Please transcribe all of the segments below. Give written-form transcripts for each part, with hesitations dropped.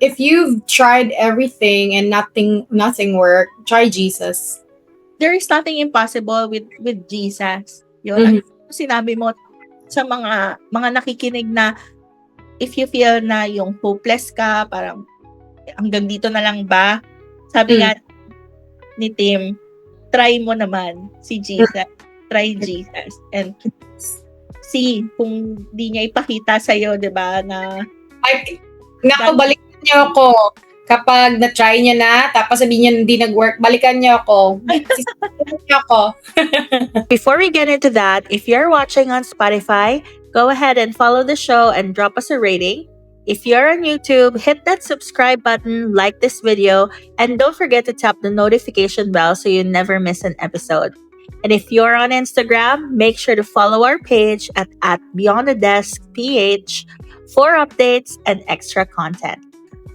if you've tried everything and nothing worked, try Jesus. There is nothing impossible with Jesus. Yun, Mhm. ang sinabi mo sa mga nakikinig na if you feel na yung hopeless ka, parang hanggang dito na lang ba? Sabi nga ni Tim, try mo naman si Jesus. Try Jesus. And see kung di niya ipakita sa'yo, di ba, na Ay, naku, balikan niyo ako. Kapag na-try niya na, tapos sabihin niya hindi nag-work, balikan niyo ako. Sisipan niyo ako. Before we get into that, if you're watching on Spotify, go ahead and follow the show and drop us a rating. If you're on YouTube, hit that subscribe button, like this video, and don't forget to tap the notification bell so you never miss an episode. And if you're on Instagram, make sure to follow our page at Beyond the Desk PH for updates and extra content.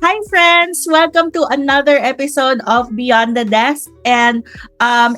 Hi friends! Welcome to another episode of Beyond the Desk. And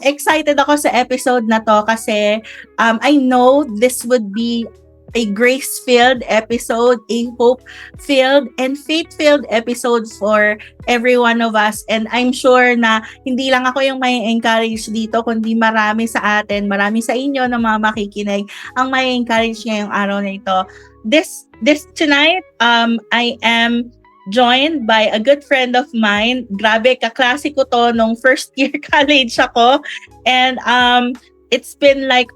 excited ako sa episode na to kasi I know this would be a grace-filled episode, a hope-filled and faith-filled episode for every one of us. And I'm sure na hindi lang ako yung may encourage dito, kundi marami sa atin, marami sa inyo na mga makikinig ang may encourage ngayong araw na ito. This tonight, I am joined by a good friend of mine. Grabe, kaklase ko to nung first year college ako. And it's been like,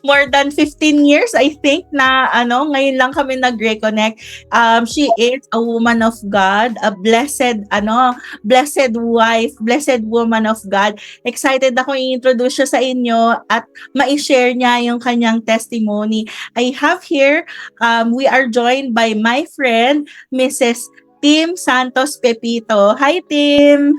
more than 15 years, I think, na ngayon lang kami nag-reconnect. She is a woman of God, a blessed wife, blessed woman of God. Excited ako i-introduce siya sa inyo at ma-share niya yung kanyang testimony. I have here, we are joined by my friend, Mrs. Tim Santos Pepito. Hi, Tim!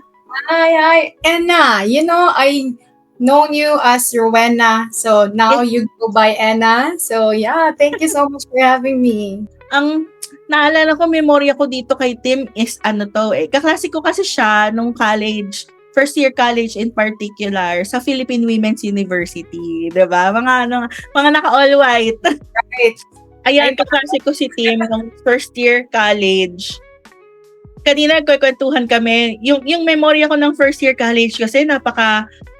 Hi, Anna. I known you as Rowena, so now you go by Anna. So yeah, thank you so much for having me. Ang naalala ko, memorya ko dito kay Tim is kaklase ko kasi siya nung college, first year college in particular, sa Philippine Women's University, 'di ba? Mga naka-all white. Right. Ayan, kaklase ko si Tim nung first year college. Kanina nagkwentuhan kami, yung memorya ko ng first year college kasi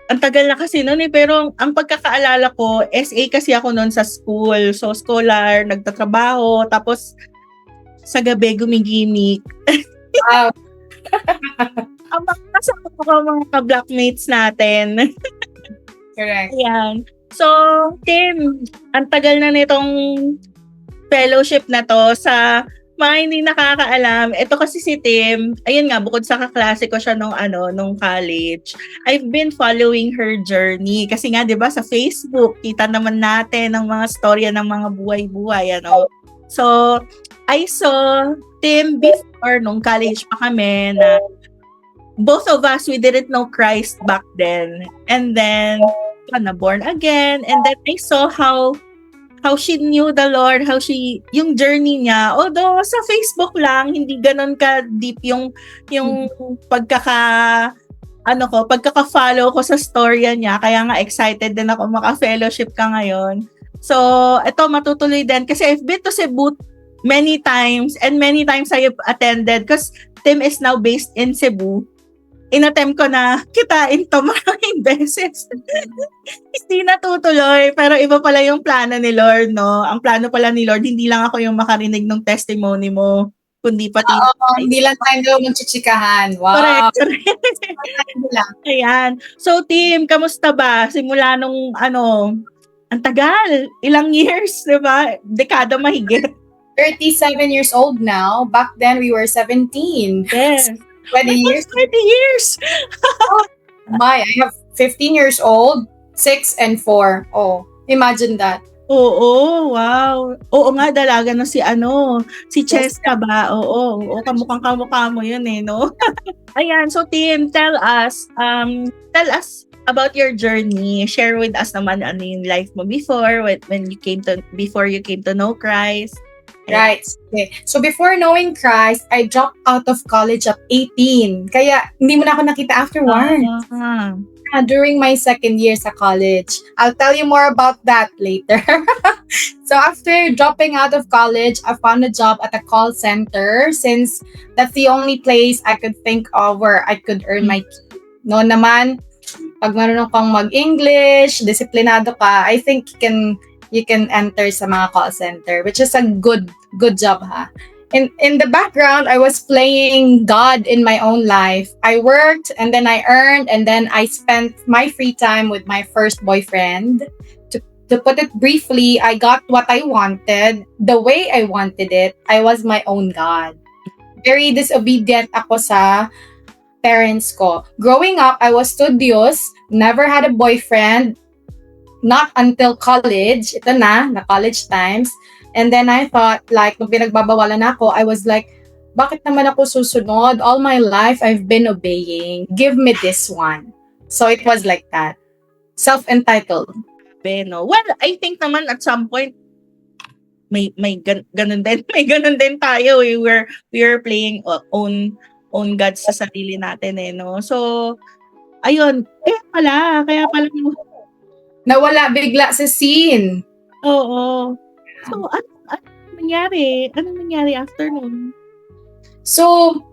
ang tagal na kasi noon pero ang pagkakaalala ko, SA kasi ako noon sa school. So, scholar, nagtatrabaho, tapos sa gabi gumigimik. Wow. Ang kasama ko mga ka-blockmates natin. Correct. Ayan. So, Tim, ang tagal na nitong fellowship na to sa mga hindi nakakaalam. Ito kasi si Tim, ayun nga, bukod sa kaklase ko siya nung college, I've been following her journey. Kasi nga, di ba, sa Facebook, kita naman natin ang mga storya ng mga buhay-buhay, So, I saw Tim before nung college pa kami na both of us, we didn't know Christ back then. And then, na born again. And then I saw how she knew the Lord, yung journey niya. Although sa Facebook lang, hindi ganun ka deep yung pagkaka-follow ko sa storya niya. Kaya nga excited din ako maka-fellowship ka ngayon. So, ito matutuloy din kasi I've been to Cebu many times and many times I've attended because Tim is now based in Cebu. In-attempt ko na kitain to maraming beses. Hindi natutuloy, pero iba pala yung plano ni Lord, no? Ang plano pala ni Lord, hindi lang ako yung makarinig ng testimony mo, kundi pati... hindi lang tayo magchichikahan. Wow. Correct. Ayan. So, Tim, kamusta ba? Simula nung, ang tagal, ilang years, di ba? Dekada mahigit. 37 years old now. Back then, we were 17. Yes. 20 years. 20 years! I have 15 years old, 6 and 4. Oh, imagine that. Oo, wow. Oo nga, dalaga na si Cheska ba? Oo, kamukha mo yun no? Ayan, so Tim, tell us about your journey. Share with us naman yung life mo before, before you came to know Christ. Right. Okay. So before knowing Christ, I dropped out of college at 18. Kaya hindi mo na ako nakita afterwards. during my second year sa college. I'll tell you more about that later. So after dropping out of college, I found a job at a call center since that's the only place I could think of where I could earn my keep. No naman, pag marunong kang mag-English, disiplinado ka, I think you can enter sa mga call center, which is a good job ha. In the background, I was playing God in my own life. I worked and then I earned and then I spent my free time with my first boyfriend. To put it briefly, I got what I wanted, the way I wanted it. I was my own God. Very disobedient ako sa parents ko. Growing up, I was studious, never had a boyfriend, not until college. Ito na college times. And then I thought, like, nung pinagbabawalan ako, I was like, bakit naman ako susunod? All my life, I've been obeying. Give me this one. So it was like that. Self-entitled. No? Well, I think naman at some point, may ganun din. May ganun din tayo. We were playing own gods sa sarili natin no? So, ayun. Kaya pala. Nawala bigla sa scene. Oo. So, ano nangyari? Ano nangyari after nun? So,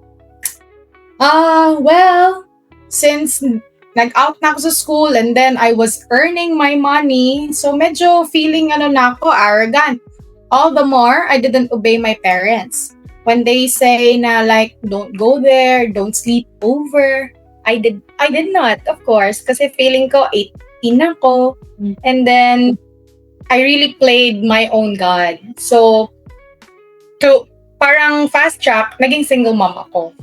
well, since nag-out na ako sa school and then I was earning my money, so medyo feeling na ako, arrogant. All the more, I didn't obey my parents. When they say na like, don't go there, don't sleep over, I did not, of course, kasi feeling ko 18 ako. And then, I really played my own God. So, parang fast track, naging single mom ako.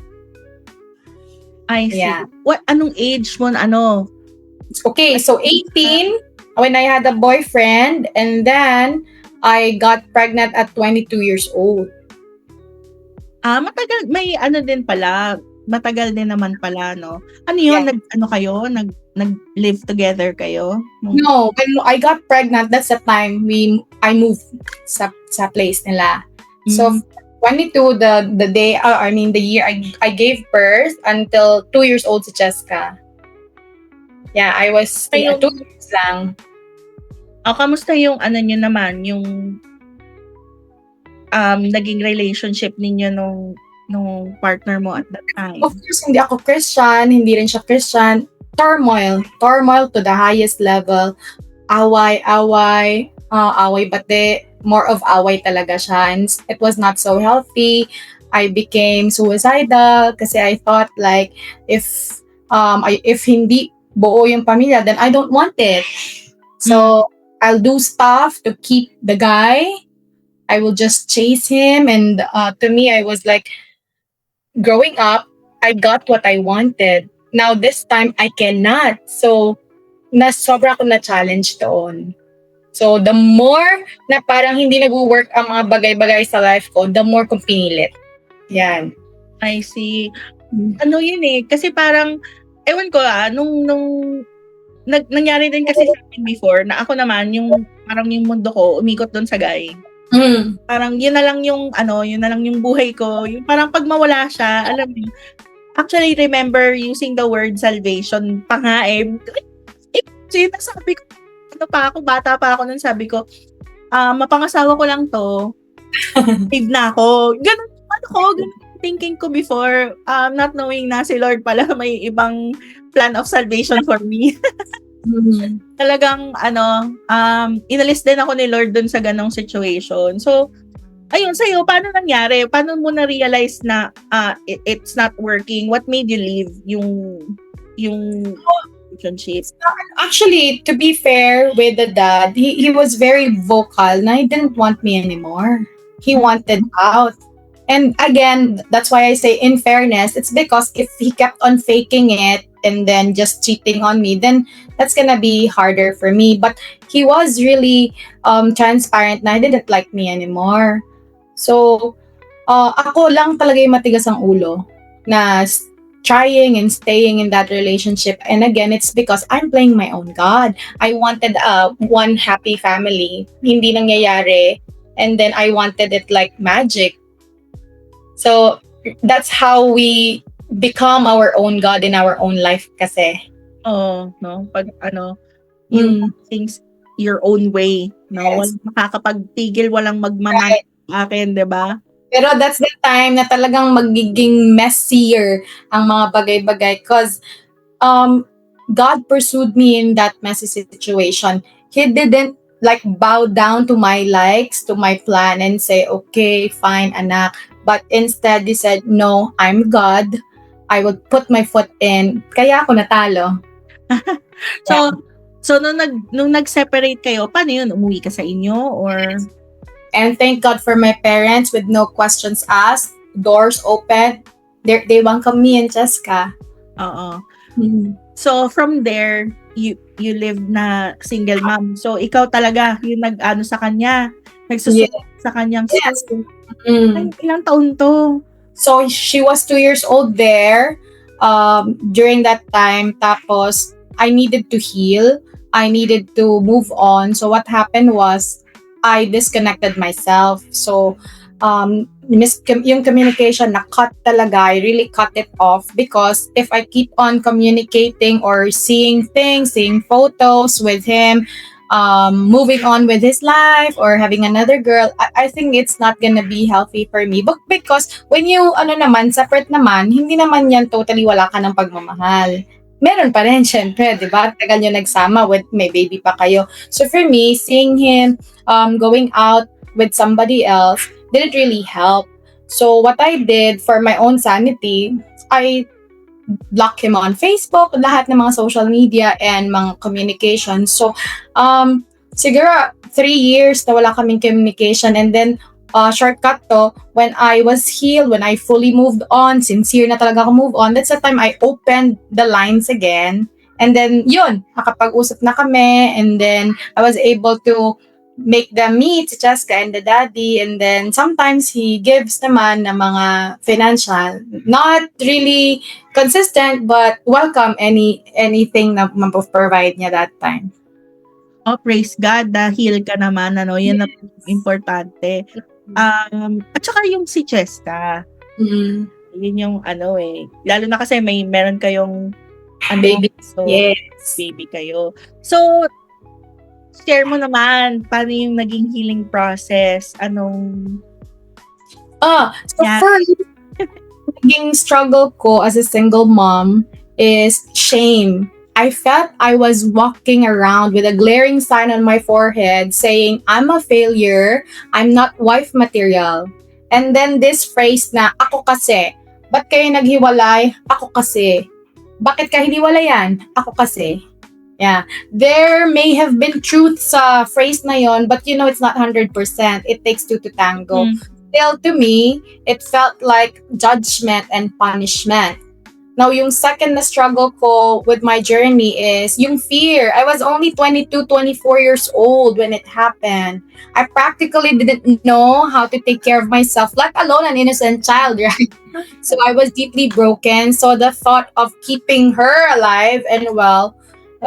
I see. Yeah. Anong age mo Okay, so 18, when I had a boyfriend, and then, I got pregnant at 22 years old. Matagal, may din pala, matagal din naman pala, no? Ano yun? Yeah. Nag-live together kayo? No, when I got pregnant, that's the time I moved sa place nila. So 22 the day the year I gave birth until 2 years old si Jessica. Yeah, I was 2 years lang. Kamusta yung niyo naman, yung naging relationship ninyo nung partner mo at that time? Of course, hindi ako Christian, hindi rin siya Christian. Turmoil to the highest level. Away bate, more of away talaga siya. And it was not so healthy. I became suicidal kasi I thought like if hindi buo yung pamilya, then I don't want it. So I'll do stuff to keep the guy. I will just chase him, and to me, I was like, growing up, I got what I wanted. Now this time, I cannot. So, sobra ako na-challenge doon. So, the more na parang hindi nag-work ang mga bagay-bagay sa life ko, the more kong pinilit. Yan. I see. Ano yun kasi parang, ewan ko nung nangyari din kasi sa akin before, na ako naman, parang yung mundo ko, umikot doon sa guy. Parang yun na lang yung buhay ko. Yung parang pag mawala siya, alam mo, actually remember using the word salvation pa nga sabi ko, bata pa ako nun, sabi ko, mapangasawa ko lang to, save na ako. Ganun thinking ko before, not knowing na si Lord pala may ibang plan of salvation for me. Talagang inalis din ako ni Lord dun sa ganong situation. So, ayun, sa'yo, paano nangyari? Paano mo na-realize na it's not working? What made you leave yung relationship? Actually, to be fair with the dad, he was very vocal na he didn't want me anymore. He wanted out. And again, that's why I say in fairness, it's because if he kept on faking it and then just cheating on me, then that's gonna be harder for me. But he was really transparent na he didn't like me anymore. So, ako lang talaga yung matigas ang ulo na trying and staying in that relationship. And again, it's because I'm playing my own God. I wanted one happy family. Hindi nangyayari. And then I wanted it like magic. So, that's how we become our own God in our own life kasi. Oo, no? Pag yung things your own way, no? Yes. Walang makakapagpigil, walang Right. sa akin, 'di ba? Pero that's the time na talagang magiging messier ang mga bagay-bagay, because God pursued me in that messy situation. He didn't like bow down to my likes, to my plan, and say, okay, fine, anak. But instead, he said, no, I'm God. I would put my foot in. Kaya ako natalo. So, nung nag-separate kayo, paano yun? Umuwi ka sa inyo or And thank God for my parents with no questions asked, doors open. They welcome me and Jessica. oo. So, from there, you live na single mom. So, ikaw talaga yung nag-ano sa kanya, nagsusupport sa kanyang Yes. school. Mm. Ay, ilang taon to? So she was 2 years old there during that time. Tapos I needed to heal. I needed to move on. So what happened was I disconnected myself. So yung communication na cut talaga. I really cut it off because if I keep on communicating or seeing things, seeing photos with him, moving on with his life or having another girl, I think it's not gonna be healthy for me. But because when you, separate naman, hindi naman yan totally wala ka ng pagmamahal. Meron pa rin, syempre, di ba? Tagal nyo nagsama, with may baby pa kayo. So for me, seeing him going out with somebody else didn't really help. So what I did for my own sanity, I block him on Facebook, lahat ng mga social media and mga communication. So, siguro 3 years na wala kaming communication, and then shortcut to, when I was healed, when I fully moved on, sincere na talaga ako move on, that's the time I opened the lines again. And then, yun, nakapag-usap na kami, and then I was able to make them meet, si Jessica and the daddy, and then sometimes he gives naman ng mga financial, not really consistent, but welcome anything na mapaprovide niya that time. Oh, praise God, dahil ka naman, yun na importante. At saka yung si Cheska, yun yung lalo na kasi meron kayong Baby. so, Yes. baby kayo. So, share mo naman, paano yung naging healing process? So Yeah. first, naging struggle ko as a single mom is shame. I felt I was walking around with a glaring sign on my forehead saying, I'm a failure, I'm not wife material. And then this phrase na, ako kasi, ba't kayo naghiwalay? Ako kasi. Bakit ka hiniwalayan? Ako kasi. Yeah. There may have been truth sa phrase na yon, but it's not 100%. It takes two to tango. Still, to me, it felt like judgment and punishment. Now, yung second na struggle ko with my journey is yung fear. I was only 22, 24 years old when it happened. I practically didn't know how to take care of myself, let alone an innocent child, right? So I was deeply broken. So the thought of keeping her alive and well,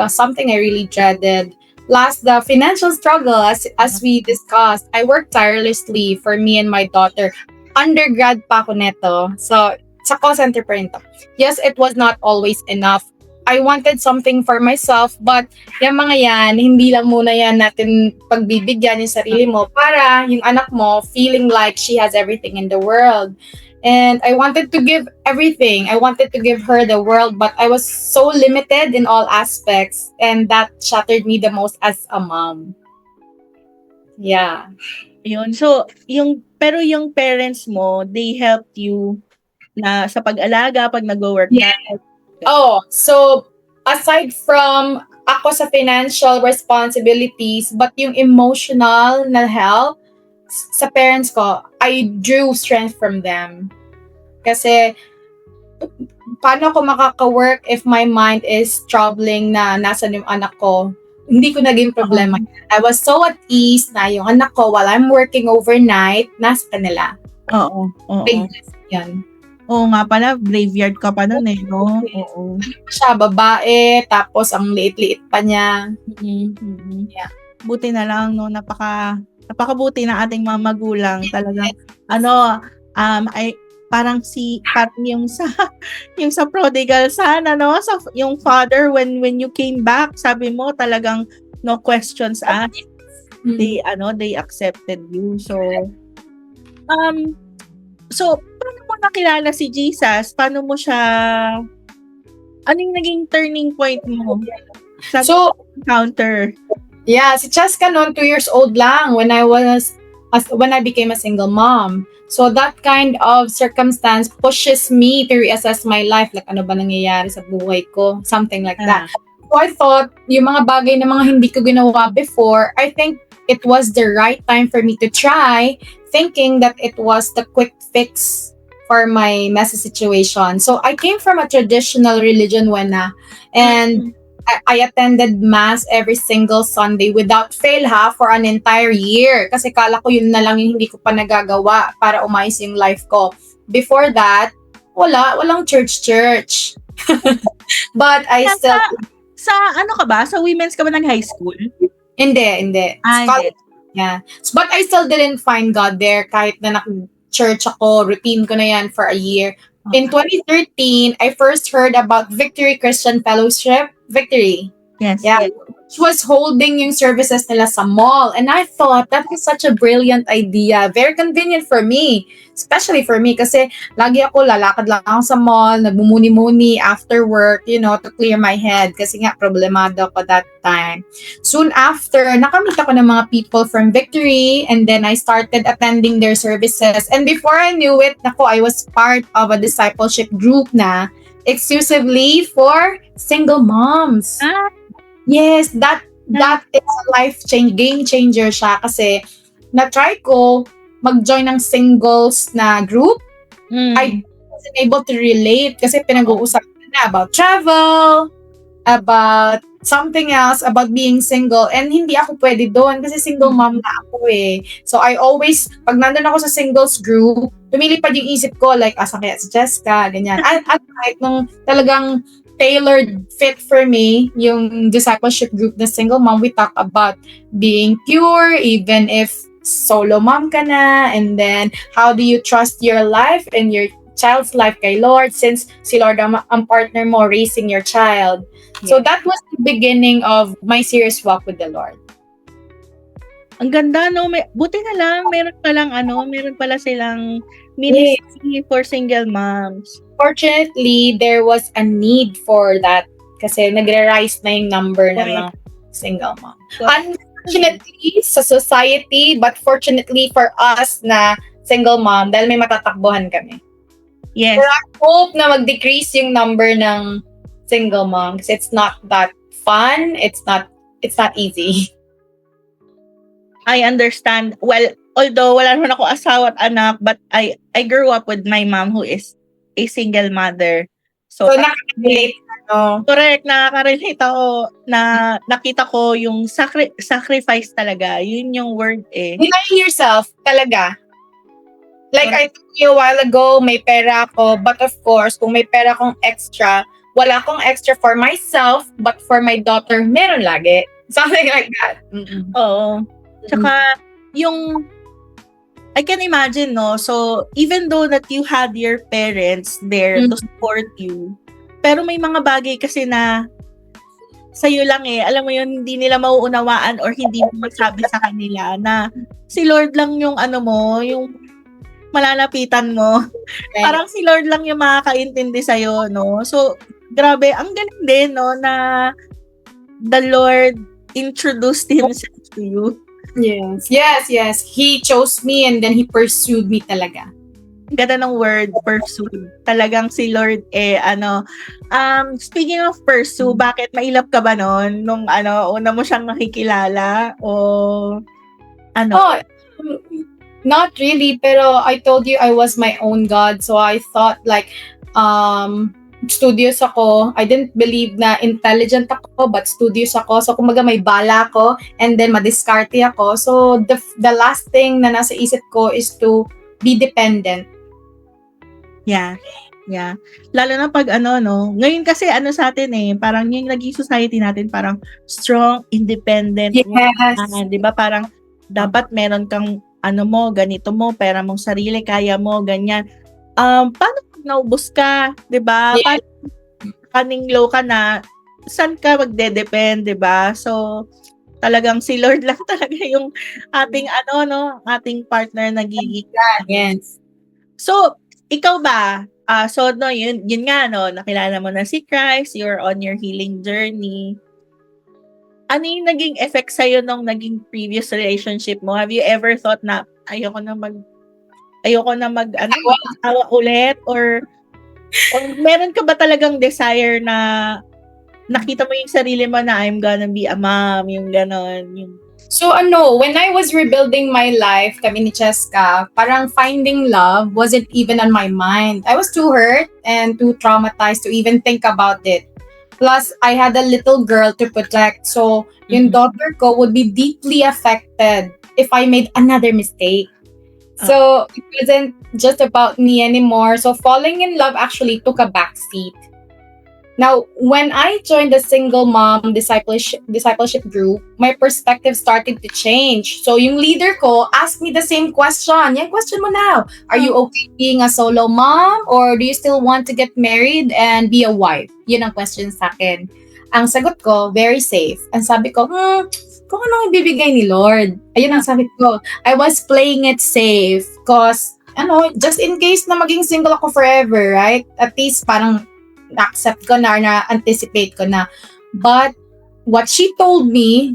something I really dreaded. Last, the financial struggle, as we discussed, I worked tirelessly for me and my daughter. Undergrad pa ako neto. So, sa call center pa rin to. Yes, it was not always enough. I wanted something for myself, but yung mga yan, hindi lang muna yan natin pagbibigyan yung sarili mo para yung anak mo feeling like she has everything in the world. And I wanted to give everything. I wanted to give her the world, but I was so limited in all aspects, and that shattered me the most as a mom. Yeah. Yun. So, pero yung parents mo, they helped you na sa pag-alaga, pag nag-work Yeah. So aside from ako sa financial responsibilities, but yung emotional na help sa parents ko, I drew strength from them. Kasi paano ako makaka-work if my mind is troubling na nasan yung anak ko? Hindi ko naging problema. I was so at ease na yung anak ko while I'm working overnight, nasa kanila. Oo. Yan. Oo nga pala, graveyard ka pa nun no? Oo. Siya, babae, tapos ang liit-liit pa niya. Yeah. Buti na lang, no? Napakabuti na ating mga magulang. Talagang, parang yung sa yung sa prodigal son, ano, sa yung father when you came back, sabi mo talagang no questions asked. They accepted you. So paano mo nakilala si Jesus? Paano mo siya, ano yung naging turning point mo sa So, encounter? yeah, si Cheska noon, 2 years old lang when I became a single mom. So that kind of circumstance pushes me to reassess my life. Like, ano ba nangyayari sa buhay ko? Something like that. So I thought, yung mga bagay na mga hindi ko ginawa before, I think it was the right time for me to try, thinking that it was the quick fix for my messy situation. So I came from a traditional religion, Wena, and I attended mass every single Sunday without fail for an entire year. Kasi kala ko yun na lang yung hindi ko pa nagagawa para umayos yung life ko. Before that, walang church. But I still... Sa ano ka ba? Sa women's ka ba ng high school? Hindi. College, yeah. But I still didn't find God there kahit na church ako, routine ko na yan for a year. In 2013, I first heard about Victory Christian Fellowship. Victory. Yes. Yeah. Which was holding yung services nila sa mall. And I thought that was such a brilliant idea. Very convenient for me. Especially for me kasi lagi ako lalakad lang ako sa mall, nagmumuni-muni after work, to clear my head kasi nga problemado ako that time. Soon after, nakamit ako ng mga people from Victory and then I started attending their services. And before I knew it, I was part of a discipleship group na exclusively for single moms. Yes, that is a game changer siya kasi na-try ko mag-join ng singles na group. I wasn't able to relate kasi pinag-uusapan na about travel, about something else, about being single, and hindi ako pwede doon kasi single mom na ako eh. So I always, pag nandun ako sa singles group, lumilipad yung isip ko like, asa kaya si Jessica, ganyan. At kahit nung talagang tailored fit for me, yung discipleship group na single mom, we talk about being pure, even if solo mom ka na, and then how do you trust your life and your child's life kay Lord since si Lord ang partner mo raising your child. Yeah. So that was the beginning of my serious walk with the Lord. Ang ganda, no? Buti na lang, meron pala silang ministry for single moms. Fortunately, there was a need for that kasi nagre-rise na yung number ng mga single mom. Unfortunately, sa society, but fortunately for us na single mom, dahil may matatakbuhan kami. Yes. Pero I hope na mag-decrease yung number ng single mom kasi it's not that fun. It's not easy. I understand. Well, although wala naman ako asawa at anak, but I grew up with my mom who is a single mother. So nakaka-relate correct, nakaka-relate ako na nakita ko yung sacrifice talaga. Yun yung word eh. Denying yourself talaga. Like I told you a while ago, may pera ako, but of course, kung may pera akong extra, wala akong extra for myself, but for my daughter, meron lagi. Something like that. Oo. Tsaka, I can imagine, no? So, even though that you had your parents there to support you, pero may mga bagay kasi na sa'yo lang eh. Alam mo yun, hindi nila mauunawaan or hindi mo masabi sa kanila na si Lord lang yung yung malalapitan mo. Okay. Parang si Lord lang yung makakaintindi sa'yo, no? So, grabe, ang galing din, no, na the Lord introduced Himself to you. Yes. He chose me and then He pursued me talaga. Ganda ng word, pursue. Talagang si Lord speaking of pursue, bakit mailap ka ba nun? Nung una mo siyang nakikilala? O not really, pero I told you I was my own God. So I thought like, studious ako. I didn't believe na intelligent ako, but studious ako. So kumaga may bala ako and then madiskarte ako. So the last thing na nasa isip ko is to be dependent. Yeah. Lalo na pag ngayon kasi sa atin parang yung naging society natin parang strong, independent. Yes. 'Di ba? Parang dapat meron kang ganito mo, pera mong sarili, kaya mo, ganyan. paano pag naubos ka, 'di ba? Yeah. Paano running low ka na, saan ka magde-depend, 'di ba? So, talagang si Lord lang talaga yung ating ating partner nagiging. Yes. So, ikaw ba? So no, yun nga no, nakilala mo na si Christ, you're on your healing journey. Ano yung naging effect sa'yo nung naging previous relationship mo? Have you ever thought na ayoko na mag-asawa ulit, or meron ka ba talagang desire na nakita mo yung sarili mo na I'm gonna be a mom, yung ganon, yung So when I was rebuilding my life, kami ni Cheska, parang finding love wasn't even on my mind. I was too hurt and too traumatized to even think about it. Plus, I had a little girl to protect. So, yung daughter ko would be deeply affected if I made another mistake. So, it wasn't just about me anymore. So, falling in love actually took a backseat. Now, when I joined the single mom discipleship group, my perspective started to change. So, yung leader ko asked me the same question. Yung question mo now. Are you okay being a solo mom? Or do you still want to get married and be a wife? Yun ang question sa akin. Ang sagot ko, very safe. Ang sabi ko, kung anong ibibigay ni Lord. Ayun ang sabi ko. I was playing it safe. Cause, just in case na maging single ako forever, right? At least parang na-accept ko na-anticipate ko na. But what she told me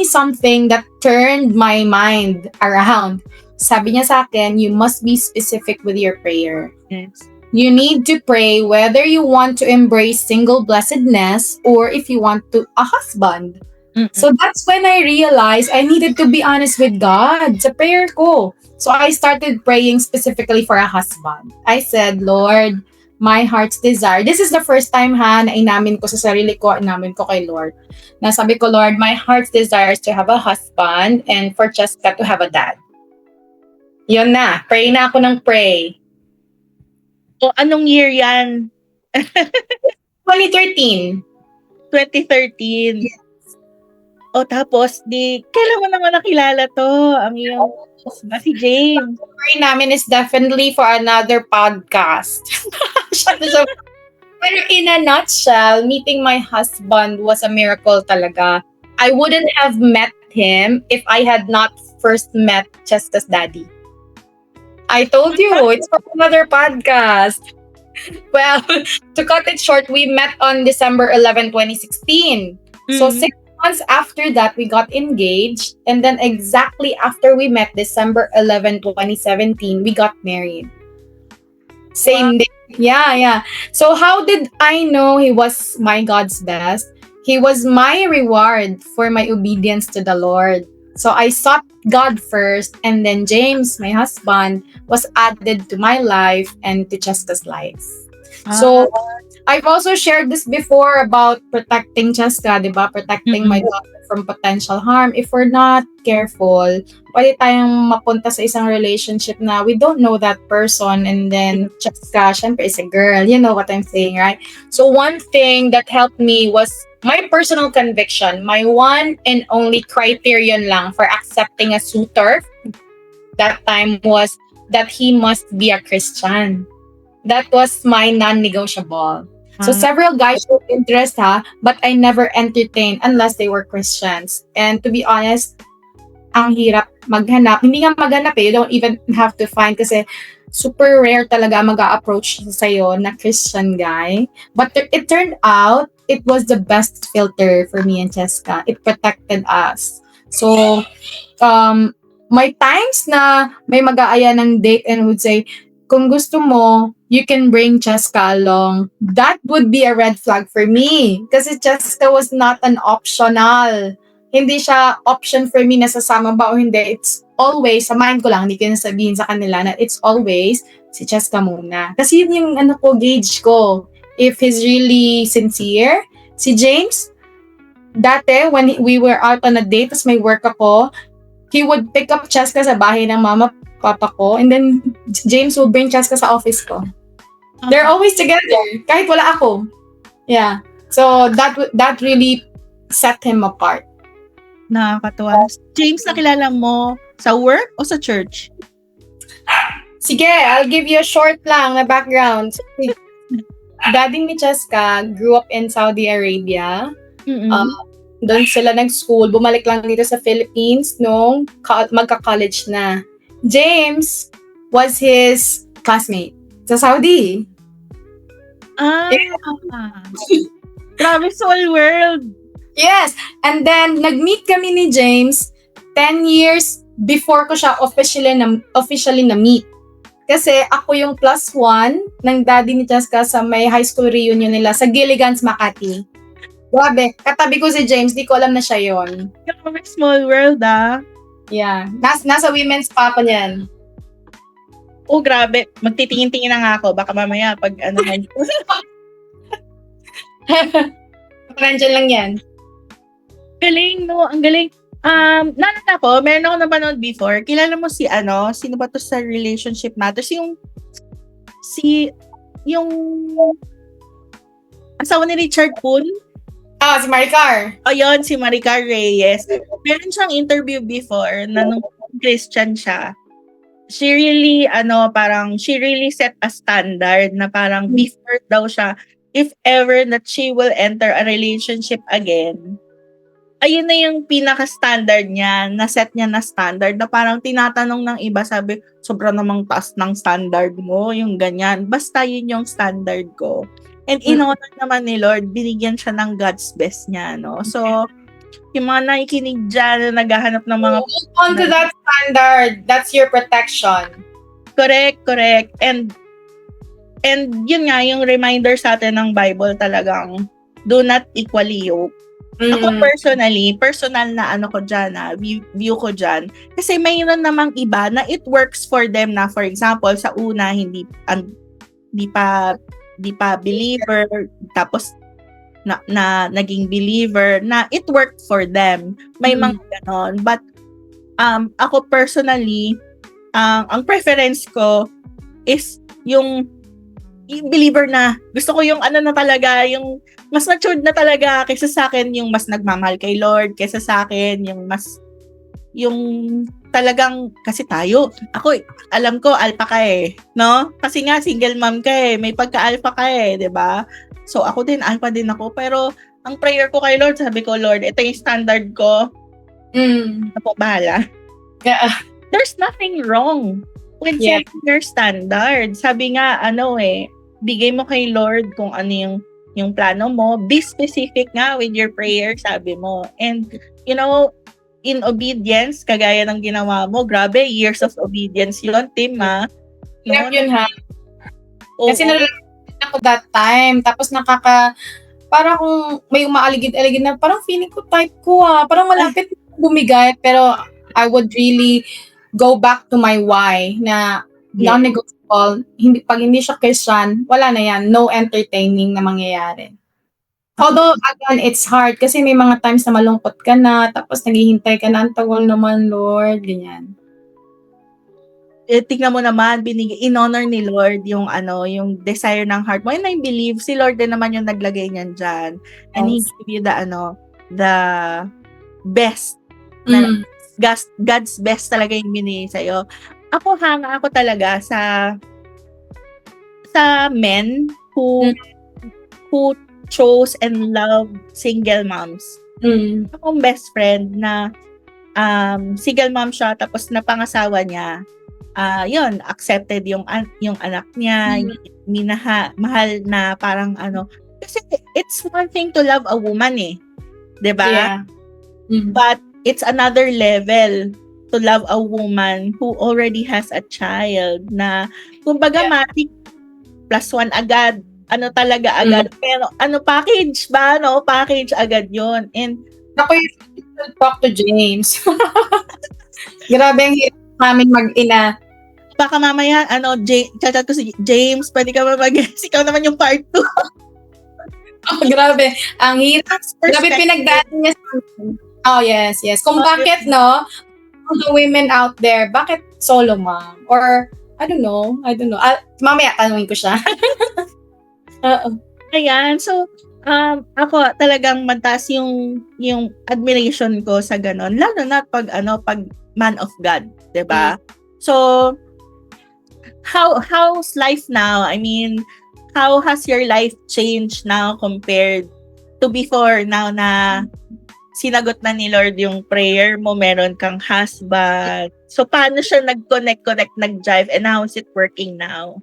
something that turned my mind around. Sabi niya sa akin, you must be specific with your prayer. yes. You need to pray whether you want to embrace single blessedness or if you want a husband. So that's when I realized I needed to be honest with God sa prayer ko. So I started praying specifically for a husband. I said, Lord, my heart's desire. This is the first time na inamin ko sa sarili ko, inamin ko kay Lord. Na sabi ko, Lord, my heart's desire is to have a husband and for Cheska to have a dad. Yun na. Pray na ako ng pray. O anong year yan? 2013. 2013. Yes. O tapos, kailan mo naman nakilala to? Ang iyong si James. The story namin is definitely for another podcast. Pero in a nutshell, meeting my husband was a miracle talaga. I wouldn't have met him if I had not first met Cheska's daddy. I told you, it's for another podcast. Well, to cut it short, we met on December 11, 2016. So 6 months after that, we got engaged. And then exactly after we met, December 11, 2017, we got married. Same day. Yeah. So how did I know he was my God's best? He was my reward for my obedience to the Lord. So I sought God first, and then James, my husband, was added to my life and to Cheska's life. So I've also shared this before about protecting Cheska, diba? Protecting my daughter from potential harm. If we're not careful, pwede tayong mapunta sa isang relationship na we don't know that person, and then Cheska, syempre, is a girl. You know what I'm saying, right? So one thing that helped me was my personal conviction. My one and only criterion lang for accepting a suitor that time was that he must be a Christian. That was my non-negotiable. So several guys showed interest but I never entertained unless they were Christians. And to be honest, ang hirap maghanap. Hindi nga maghanap you don't even have to find kasi super rare talaga mag-a-approach sa'yo na Christian guy. But it turned out, it was the best filter for me and Cheska. It protected us. So, may times na may mag-aaya ng date and would say, kung gusto mo, you can bring Cheska along. That would be a red flag for me. Kasi Cheska was not an optional. Hindi siya option for me na sasama ba o hindi. It's always, samahin ko lang, hindi ko na sabihin sa kanila na it's always si Cheska muna. Kasi yun yung gauge ko. If he's really sincere. Si James, dati when we were out on a date, tas may work ako, he would pick up Cheska sa bahay ng mama, papa ko, and then James would bring Cheska sa office ko. They're always together, kahit wala ako. Yeah. So that really set him apart. Nakakatuwa. James, nakilala mo sa work o sa church? Sige, I'll give you a short lang na background. So, Daddy ni Cheska grew up in Saudi Arabia. Mm-mm. Doon sila nag-school. Bumalik lang dito sa Philippines nung magka-college na. James was his classmate sa Saudi. Ah, grabe, small world. Yes. And then, nag-meet kami ni James 10 years before ko siya officially na-meet. Kasi ako yung +1 ng daddy ni Cheska sa may high school reunion nila sa Gilligan's, Makati. Grabe. Katabi ko si James, di ko alam na siya yon. Grabe, small world ah. Yeah. Nasa women's pa ako niyan. Oh, grabe. Magtitingin-tingin na nga ako. Baka mamaya pag ano na. Parang lang yan. Galing, no? Ang galing. Naalala ko, meron ako napanood before. Kilala mo si sino ba to sa Relationship Matters? Yung asawa ni Richard Poon. Si Maricar. Ayun, si Maricar Reyes. Meron siyang interview before na nung Christian siya. She really set a standard na parang before daw siya, if ever that she will enter a relationship again, ayun na yung pinaka-standard niya, na-set niya na standard, na parang tinatanong ng iba, sabi, sobra namang taas ng standard mo, yung ganyan. Basta yun yung standard ko. And in-honor naman ni Lord, binigyan siya ng God's best niya, no? So, yung mga nakikinig dyan na naghahanap ng mga... Hold on to that standard. That's your protection. Correct. And yun nga, yung reminder sa atin ng Bible talagang, do not equally yoke. Ako personal na ko dyan, view ko dyan. Kasi mayroon namang iba na it works for them na, for example, sa una, hindi pa believer, tapos na naging believer, na it worked for them. May mga ganon. But, ako personally, ang preference ko is yung believer na. Gusto ko yung na talaga, yung mas matured na talaga kaysa sa akin, yung mas nagmamahal kay Lord, kaysa sa akin, yung talagang, kasi ako, alam ko, alpha ka no? Kasi nga, single mom ka may pagka-alpha ka diba? So, ako din, alpha din ako, pero, ang prayer ko kay Lord, sabi ko, Lord, ito yung standard ko, na po, bahala. Yeah. There's nothing wrong with setting your standard. Sabi nga, bigay mo kay Lord kung ano yung plano mo. Be specific nga with your prayer, sabi mo. And, in obedience, kagaya ng ginawa mo, grabe, years of obedience yun, Tim, ha? Hirap yun, ha? Oo. Kasi nalalaman ako that time. Tapos parang kung may umaaligid-aligid na, parang feeling ko type ko, Parang malapit bumigay, pero I would really go back to my why na non-negotiable. Pag hindi siya Christian, wala na yan. No entertaining na mangyayari. Although, again, it's hard kasi may mga times na malungkot ka na, tapos naghihintay ka na, ang tagal naman, Lord, ganyan. Tingnan mo naman, in-honor ni Lord yung desire ng heart mo. And I believe, si Lord din naman yung naglagay niyan dyan. And He gave you the best. God's best talaga yung binigay sa'yo. Ako talaga sa men who chose and love single moms. Akong best friend na single mom siya, tapos napangasawa niya. Yun, accepted yung anak niya, mahal na parang kasi it's one thing to love a woman 'di ba? Yeah. But it's another level to love a woman who already has a child na kumbaga matik +1 agad. Talaga agad. Pero package ba? Package agad yon. And ako yung talk to James. Grabe ang hirap namin mag-ina. Baka mamaya, chat ko si James, pwede ka ba ikaw naman yung part 2. Grabe. Ang hirap. Grabe pinagdaan niya sa akin. Oh, yes. Kung bakit, all the women out there, bakit solo mom? Or, I don't know. Mamaya, tanungin ko siya. Ayan. So, ako talagang mataas yung admiration ko sa ganon. Lalo na pag man of God, 'di ba? So, how's life now? I mean, how has your life changed now compared to before, now na sinagot na ni Lord yung prayer mo, meron kang husband. So, paano siya nag-connect, nag-jive, and how is it working now?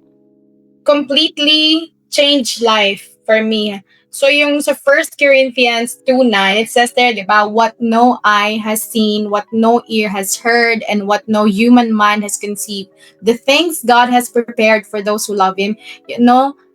Completely changed life for me. So yung sa 1 Corinthians 2:9, it says there, di ba, what no eye has seen, what no ear has heard, and what no human mind has conceived. The things God has prepared for those who love Him.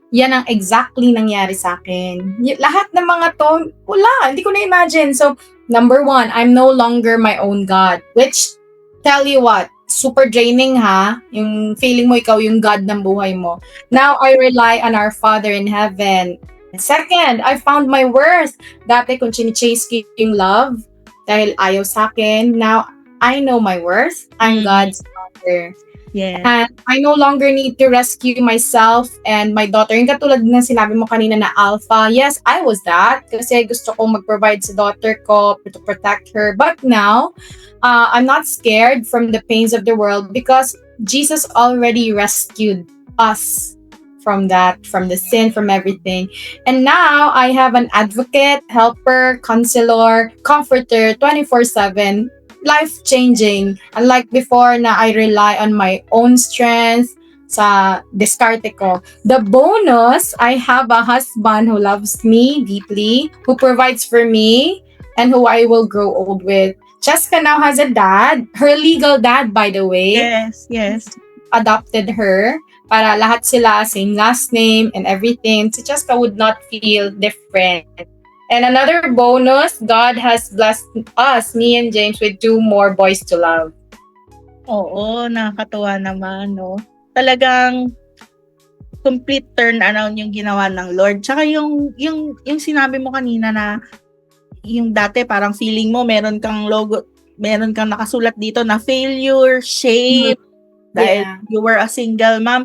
Yan ang exactly nangyari sa akin. Lahat ng mga to, wala, hindi ko na-imagine. So, number 1, I'm no longer my own God. Which, tell you what, super draining ha, yung feeling mo ikaw yung God ng buhay mo. Now, I rely on our Father in heaven. Second, I found my worth. Dati kung chine-chase ko yung love, dahil ayaw sa akin, now, I know my worth. I'm God's daughter. Yeah. And I no longer need to rescue myself and my daughter. Yung katulad na sinabi mo kanina na alpha, yes, I was that. Kasi gusto ko mag-provide sa daughter ko to protect her. But now, I'm not scared from the pains of the world because Jesus already rescued us from that, from the sin, from everything. And now, I have an advocate, helper, counselor, comforter, 24/7. Life-changing. Unlike before na I rely on my own strength sa diskarte ko. The bonus, I have a husband who loves me deeply, who provides for me, and who I will grow old with. Jessica now has a dad, her legal dad, by the way. Yes. Adopted her para lahat sila same last name and everything. Si Jessica would not feel different. And another bonus, God has blessed us, me and James, with 2 more boys to love. Oo, nakakatuwa naman, no? Talagang complete turnaround yung ginawa ng Lord. Tsaka yung sinabi mo kanina na yung dati parang feeling mo meron kang logo, meron kang nakasulat dito na failure, shame, dahil you were a single mom.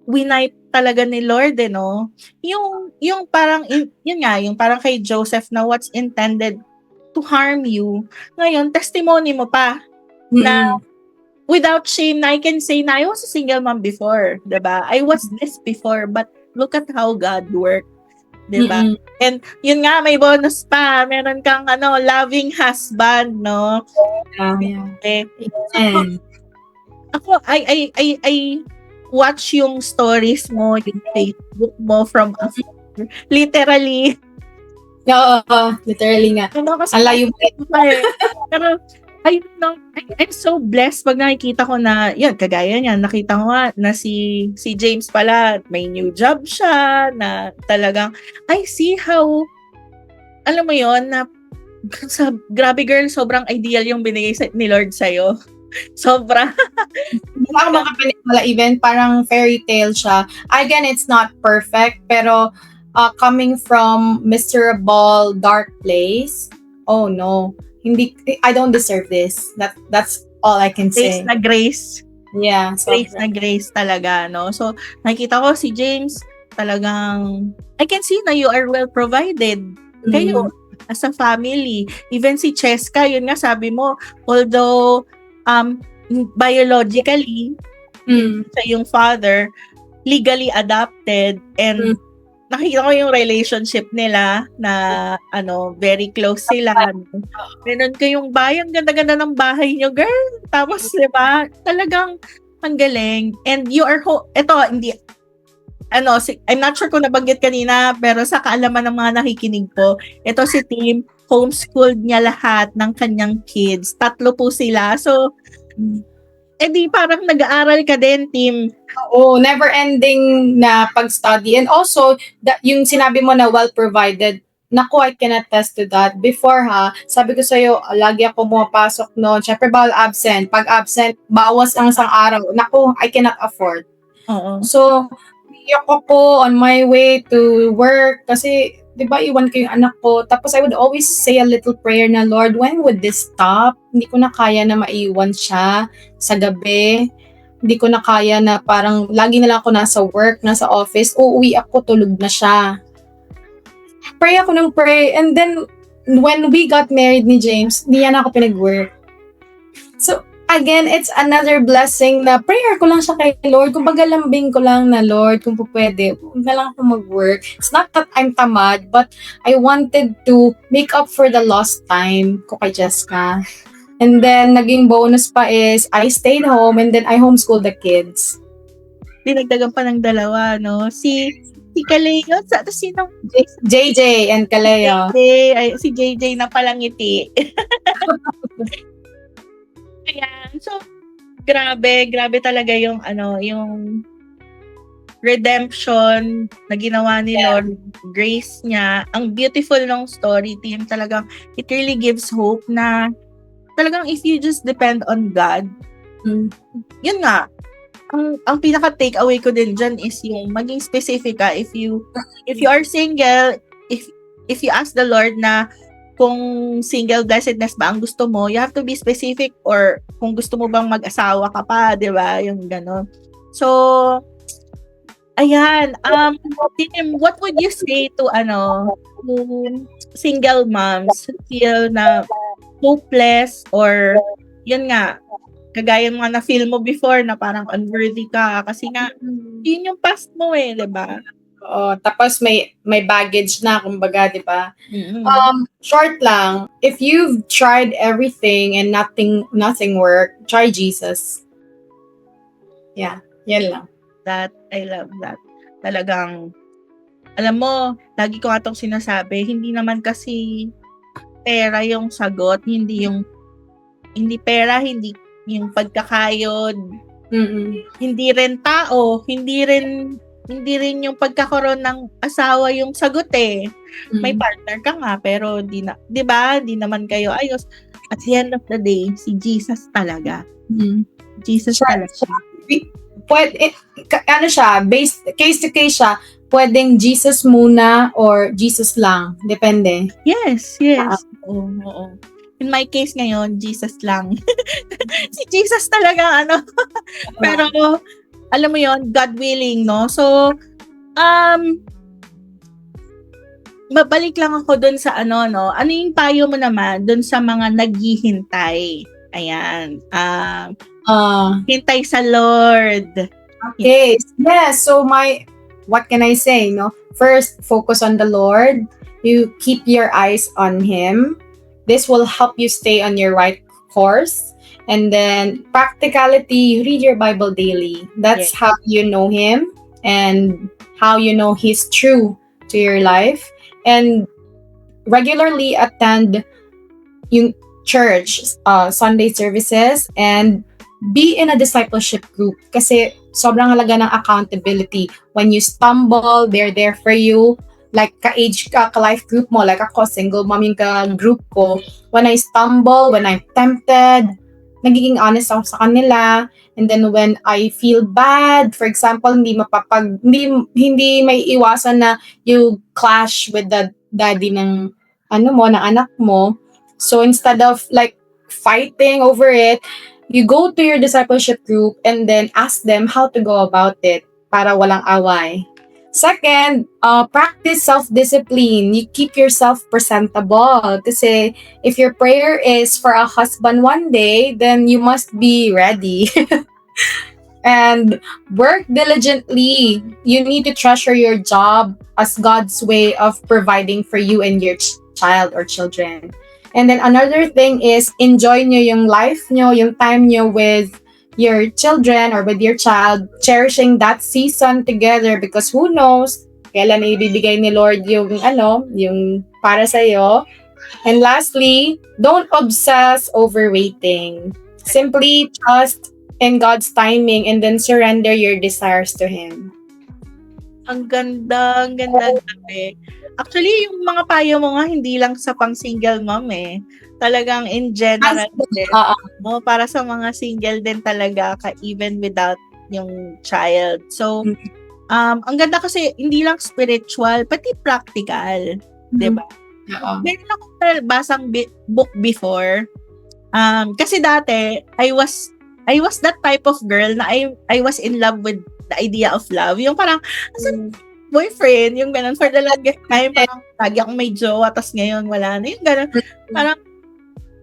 Winipe talaga ni Lord, no? Yung parang, yun nga, yung parang kay Joseph na what's intended to harm you. Ngayon, testimony mo pa na without shame na I can say na I was a single mom before, diba? I was this before, but look at how God worked, diba? And yun nga, may bonus pa. Meron kang loving husband, no? Yeah. Okay. So, ako, I watch yung stories mo, yung Facebook mo from afar. Literally. Oo, literally nga. Kasi Alayo pero I'm so blessed pag nakikita ko na, yan, kagaya niya, nakita ko nga na si James pala, may new job siya, na talagang, I see how, alam mo yon na, grabe girl, sobrang ideal yung binigay ni Lord sa'yo. Sobra. Hindi ako makapaniwala, even parang fairy tale siya. Again, it's not perfect, pero coming from miserable, dark place, oh no, I don't deserve this. That's all I can say. Grace na grace. Yeah. Grace na grace talaga, no? So, nakikita ko si James, talagang, I can see na you are well provided. Kayo, as a family. Even si Cheska, yun nga sabi mo, although, biologically, sa yung father, legally adopted, and nakita ko yung relationship nila na very close sila. Meron kayong bayang ganda-ganda ng bahay nyo, girl. Tapos, diba, talagang ang galing. And you are, I'm not sure kung nabanggit kanina, pero sa kaalaman ng mga nakikinig po, ito si Tim, homeschooled niya lahat ng kanyang kids. 3 po sila. So, di parang nag-aaral ka din, Tim. Oo, never-ending na pag-study. And also, yung sinabi mo na well-provided, naku, I can attest to that. Before sabi ko sa'yo, lagi ako pumapasok noon. Siyempre, bawal absent. Pag absent, bawas ang isang araw. Naku, I cannot afford. Oo. So, iyak ako on my way to work kasi, di ba, iwan ko yung anak ko. Tapos I would always say a little prayer na, Lord, when would this stop? Hindi ko na kaya na maiwan siya sa gabi. Hindi ko na kaya na parang lagi na lang ako nasa work, nasa office. Uuwi ako, tulog na siya. Pray ako ng pray. And then, when we got married ni James, hindi yan ako pinag-work. So, again, it's another blessing na prayer ko lang siya kay Lord. Kung lambing ko lang na, Lord, kung po pwede, huwag na lang ako mag-work. It's not that I'm tamad, but I wanted to make up for the lost time ko kay Jessica. And then, naging bonus pa is, I stayed home and then I homeschooled the kids. Dinagdagan pa ng dalawa, no? Si Kaleo, sinong JJ and Kaleo. si JJ na palangiti. Ayan. So, grabe talaga yung yung redemption na ginawa ni Lord, grace niya. Ang beautiful ng story, team. Talagang, it really gives hope na talagang if you just depend on God, yun nga, ang pinaka takeaway ko din dyan is yung maging specific ka. If you are single, if you ask the Lord na kung single blessedness ba ang gusto mo, you have to be specific, or kung gusto mo bang mag-asawa ka pa, di ba? Yung gano'n. So, ayan. Tim, what would you say to single moms feel na hopeless, or yun nga, kagaya mga na-feel mo before na parang unworthy ka kasi nga, yun yung past mo di ba? Tapos may baggage na, kumbaga, di ba? Short lang, if you've tried everything and nothing worked, try Jesus. Yeah, yan lang. I love that. Talagang, alam mo, lagi ko nga itong sinasabi, hindi naman kasi pera yung sagot, hindi pera, hindi yung pagkakayod, hindi rin tao, hindi rin yung pagkakaroon ng asawa yung sagot May partner ka nga, pero di ba? Di naman kayo ayos. At the end of the day, si Jesus talaga. Jesus talaga. Pwede, siya, based, case to case siya, pwedeng Jesus muna or Jesus lang. Depende. Yes. Oo. In my case ngayon, Jesus lang. Si Jesus talaga, Pero, alam mo yon, God willing, no? So, mabalik lang ako dun sa Ano yung payo mo naman dun sa mga naghihintay? Ayan. Hintay sa Lord. Okay. Yeah, so what can I say, no? First, focus on the Lord. You keep your eyes on Him. This will help you stay on your right course. And then, practicality, you read your Bible daily. That's how you know Him and how you know He's true to your life. And regularly attend yung church, Sunday services, and be in a discipleship group. Kasi sobrang halaga ng accountability. When you stumble, they're there for you. Like ka-age ka, ka-life group mo. Like ako, single mom yung ka-group ko. When I stumble, when I'm tempted, nagiging honest ako sa kanila. And then when I feel bad, for example, hindi may iwasan na you clash with the daddy ng ng anak mo. So instead of like fighting over it, you go to your discipleship group and then ask them how to go about it para walang away. Second, practice self-discipline. You keep yourself presentable. Kasi if your prayer is for a husband one day, then you must be ready. And work diligently. You need to treasure your job as God's way of providing for you and your child or children. And then another thing is enjoy nyo yung life nyo, yung time nyo with your children or with your child, cherishing that season together because who knows kailan ibibigay ni Lord yung para sa iyo. And lastly, don't obsess over waiting. Simply trust in God's timing and then surrender your desires to Him. Ang ganda. Actually, yung mga payo mo nga, hindi lang sa pang-single mom Talagang in general din. Para sa mga single din talaga, even without yung child. So, ang ganda kasi, hindi lang spiritual, pati practical. Diba? Meron akong basang book before. Kasi dati, I was that type of girl na I was in love with the idea of love. Yung parang, boyfriend, yung ganun, for the longest time, parang lagi akong may jowa, tas ngayon wala na, yung ganun. Parang,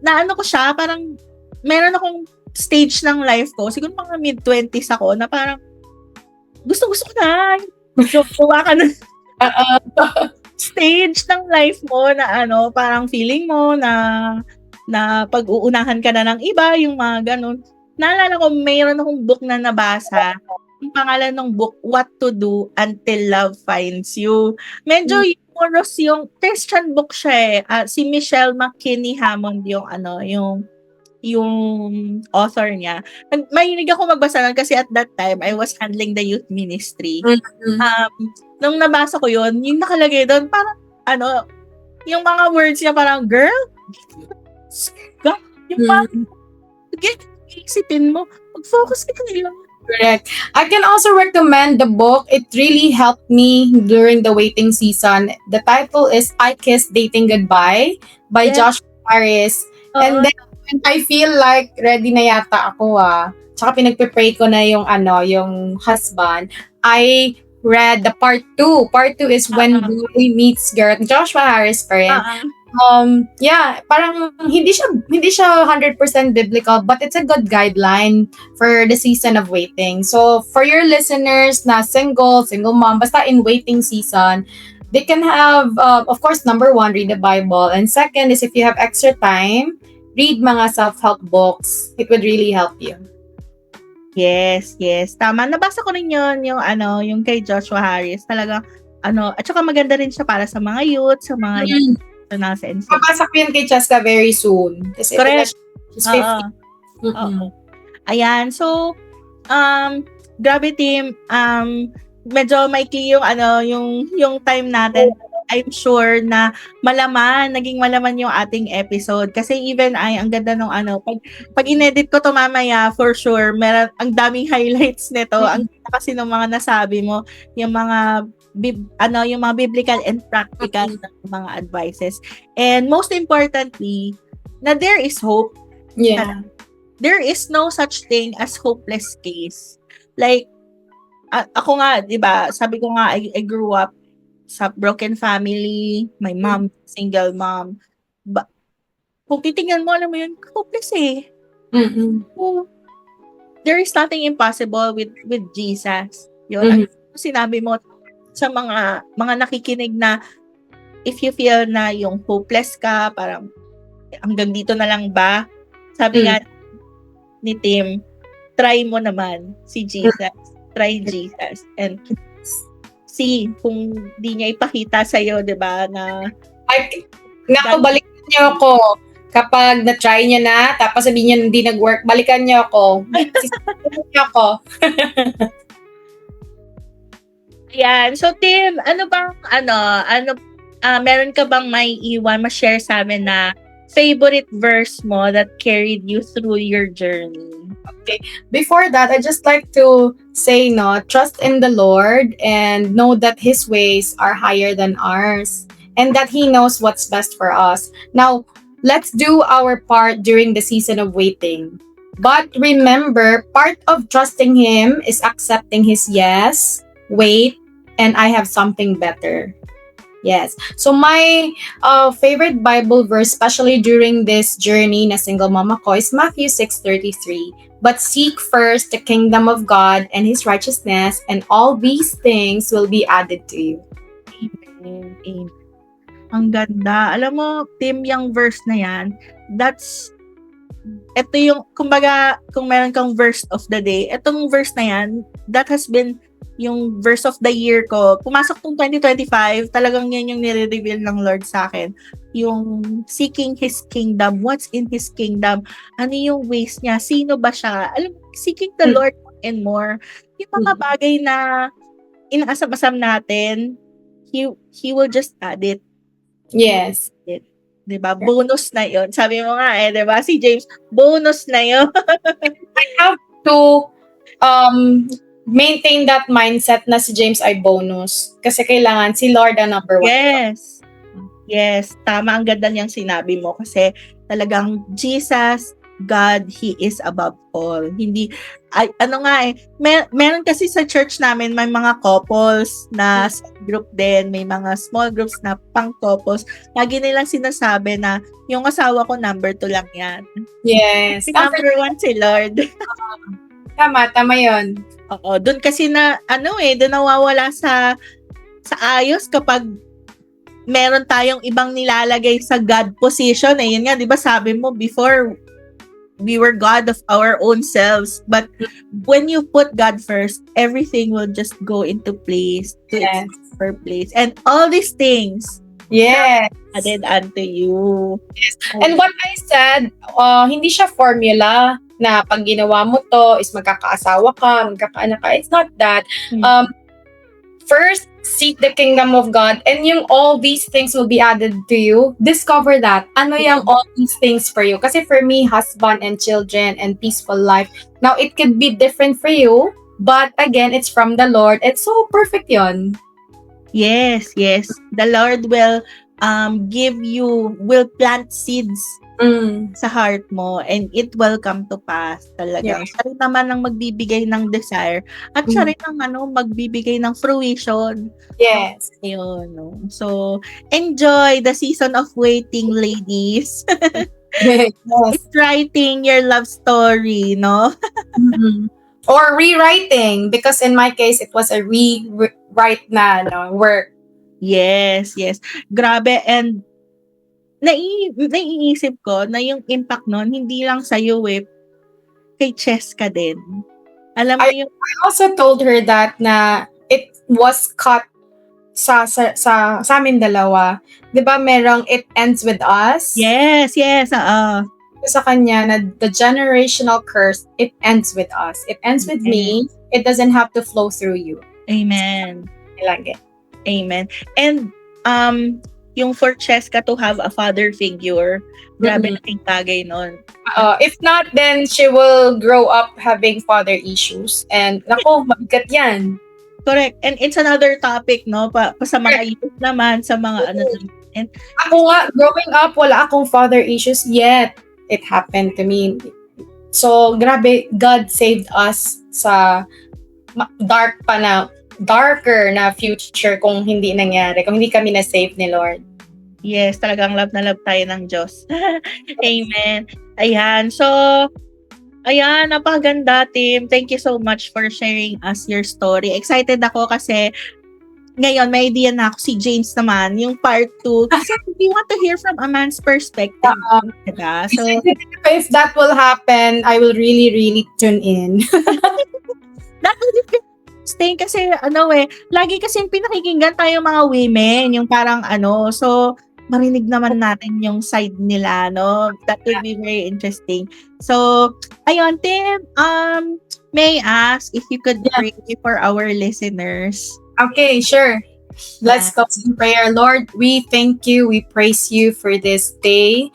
naano ko siya, parang, meron akong stage ng life ko, siguro mga mid-20s ako, na parang, gusto ko na. Gumawa ka na stage ng life mo na parang feeling mo na pag-uunahan ka na ng iba, yung mga ganun. Naalala ko, mayroon akong book na nabasa. Yung pangalan ng book, What to Do Until Love Finds You. Medyo humorous yung Christian book siya eh. Si Michelle McKinney Hammond yung author niya. Mahilig ako magbasa nun kasi at that time, I was handling the youth ministry. Nung nabasa ko yun, yung nakalagay doon, parang, yung mga words niya parang, girl, yung parang, isipin mo, mag-focus ka na lang. Correct. I can also recommend the book. It really helped me during the waiting season. The title is I Kissed Dating Goodbye by Joshua Harris. And then, when I feel like ready na yata ako tsaka pinagpe-pray ko na yung husband, I read the part 2. Part 2 is When Boy Meets Girl. Joshua Harris pa rin. Parang hindi siya 100% biblical, but it's a good guideline for the season of waiting. So, for your listeners na single mom, basta in waiting season, they can have, of course, number 1, read the Bible. And second is if you have extra time, read mga self-help books. It would really help you. Yes. Tama. Nabasa ko rin yun, yung kay Joshua Harris. Talagang, at saka maganda rin siya para sa mga youth, sa mga youth na nasa NC. Papasa ko yun kay Cheska very soon. Kasi correct. She's 50. Ayan. So, grabe team. Medyo maikli yung time natin. I'm sure na naging malaman yung ating episode. Kasi even ang ganda nung pag in-edit ko to mamaya, for sure, ang daming highlights nito. Ang ganda kasi ng mga nasabi mo, yung mga yung mga biblical and practical na mga advices. And most importantly, na there is hope. Yeah. There is no such thing as hopeless case. Like, ako nga, di ba, sabi ko nga, I grew up sa broken family, my mom, single mom. Kung titingnan mo, alam mo yun, hopeless eh. There is nothing impossible with Jesus. Yun, sinabi mo sa mga nakikinig na if you feel na yung hopeless ka, parang hanggang dito na lang ba? Sabi nga ni Tim, try mo naman si Jesus. Try Jesus. And see kung di niya ipakita sa'yo, di ba, na balikan niyo ako. Kapag na-try niya na, tapos sabihin niya hindi nag-work, balikan niyo ako. Sisipan niyo ako. Ayan. So, Tim, meron ka bang may ma-share sa amin na favorite verse mo that carried you through your journey? Okay. Before that, I just like to say, trust in the Lord and know that His ways are higher than ours and that He knows what's best for us. Now, let's do our part during the season of waiting. But remember, part of trusting Him is accepting His yes, wait, and I have something better. Yes. So my favorite Bible verse, especially during this journey na single mama ko, is Matthew 6:33. But seek first the kingdom of God and His righteousness, and all these things will be added to you. Amen. Ang ganda. Alam mo, Tim, yung verse na yan, ito yung, kumbaga, kung meron kang verse of the day, itong verse na yan, that has been yung verse of the year ko. Pumasok tong 2025, talagang yan yung nire-reveal ng Lord sa akin. Yung seeking His kingdom, what's in His kingdom, ano yung ways niya, sino ba siya, alam mo, seeking the Lord more and more. Yung mga bagay na inaasam-asam natin, He will just add it. Yes. Diba? Bonus na yon. Sabi mo nga diba? Si James, bonus na yon. I have to maintain that mindset na si James ay bonus. Kasi kailangan si Lord ang number 1. Yes. Tama, ang ganda niyang sinabi mo. Kasi talagang Jesus, God, He is above all. Hindi, Ay, ano nga eh, meron kasi sa church namin may mga couples na group din, may mga small groups na pang couples. Lagi nilang sinasabi na yung asawa ko number 2 lang yan. Yes. Si number 1 si Lord. Tama yun. Oo, doon kasi na doon nawawala sa ayos kapag meron tayong ibang nilalagay sa God position. Eh, yun nga, 'di ba sabi mo before we were God of our own selves. But when you put God first, everything will just go into place, to Yes. its proper place. And all these things Yes. added unto you. And what I said, hindi siya formula na pag ginawa mo to is magkakaasawa ka, magkakaanak ka. It's not that. First, seek the kingdom of God and yung all these things will be added to you. Discover that. Ano yung all these things for you? Kasi for me, husband and children and peaceful life. Now, it could be different for you, but again, it's from the Lord. It's so perfect yun. Yes. The Lord will will plant seeds sa heart mo and it will come to pass talagang. Yeah. Siya rin naman ang magbibigay ng desire at siya rin ang magbibigay ng fruition. Yes. Ayun, no? So, enjoy the season of waiting, ladies. Yes. It's writing your love story, no? Or rewriting, because in my case, it was a rewrite na work. Yes. Grabe, and naiisip ko na yung impact nun, hindi lang sa'yo kay Cheska din. Alam mo yung... I also told her that na it was cut sa amin dalawa. 'Di ba merong it ends with us? Yes, Sa kanya na the generational curse, it ends with us. It ends with me. It doesn't have to flow through you. Amen. Lagi. Amen. And yung for Cheska to have a father figure, grabe nating bagay nun. If not, then she will grow up having father issues. And nako, mabigat yan. Correct. And it's another topic, no? Pa sa mga youth naman, sa mga And Ako nga, growing up, wala akong father issues yet. It happened to me. So, grabe, God saved us sa darker na future kung hindi nangyari, kung hindi kami na-save ni Lord. Yes, talagang love na love tayo ng Diyos. Amen. Ayan. So, ayan, napakaganda, Tim. Thank you so much for sharing us your story. Excited ako kasi ngayon, may idea na ako. Si James naman, yung part 2. Kasi we want to hear from a man's perspective. Diba? So, if that will happen, I will really, really tune in. that would be interesting kasi lagi kasi pinakikinggan tayo mga women, yung parang so, marinig naman natin yung side nila, no? That would be very interesting. So, ayun, Tim, may I ask if you could pray for our listeners? Okay, sure. Let's go in prayer. Lord, we thank you. We praise you for this day,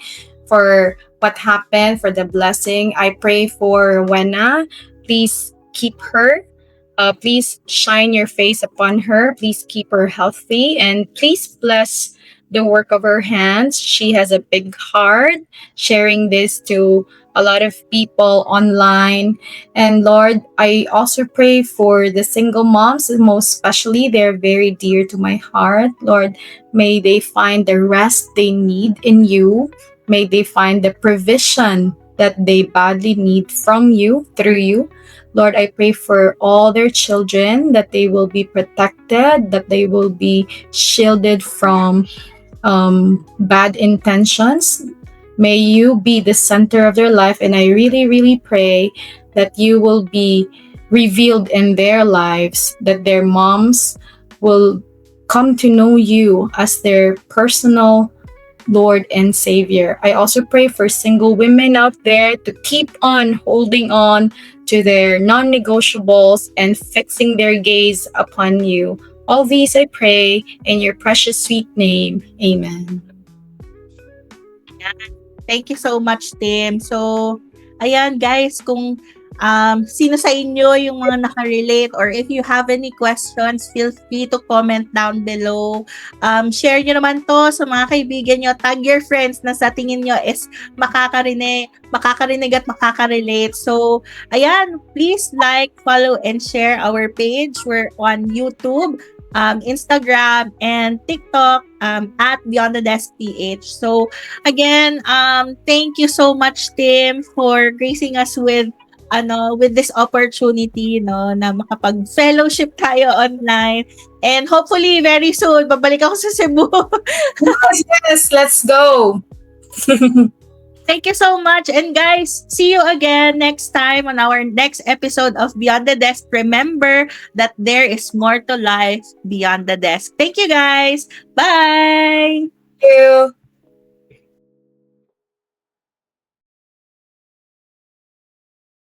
for what happened, for the blessing. I pray for Wena. Please keep her. Please shine your face upon her. Please keep her healthy. And please bless the work of her hands. She has a big heart, sharing this to a lot of people online. And Lord, I also pray for the single moms, most especially. They're very dear to my heart. Lord, may they find the rest they need in you. May they find the provision that they badly need from you, through you. Lord, I pray for all their children, that they will be protected, that they will be shielded from bad intentions. May you be the center of their life, and I really, really pray that you will be revealed in their lives, that their moms will come to know you as their personal Lord and Savior. I also pray for single women out there to keep on holding on to their non-negotiables and fixing their gaze upon you. All these I pray in your precious sweet name. Amen. Thank you so much, Tim. So, ayan guys, kung sino sa inyo yung mga nakarelate, or if you have any questions, feel free to comment down below. Share nyo naman to sa mga kaibigan nyo. Tag your friends na sa tingin nyo is makakarinig at makakarelate. So, ayan, please like, follow, and share our page. We're on YouTube, Instagram, and TikTok at Beyond the Desk PH. So, again, thank you so much, Tim, for gracing us with this opportunity, no, na makapag-fellowship tayo online. And hopefully, very soon, babalik ako sa Cebu. Yes, let's go. Thank you so much. And guys, see you again next time on our next episode of Beyond the Desk. Remember that there is more to life beyond the desk. Thank you, guys. Bye! Thank you.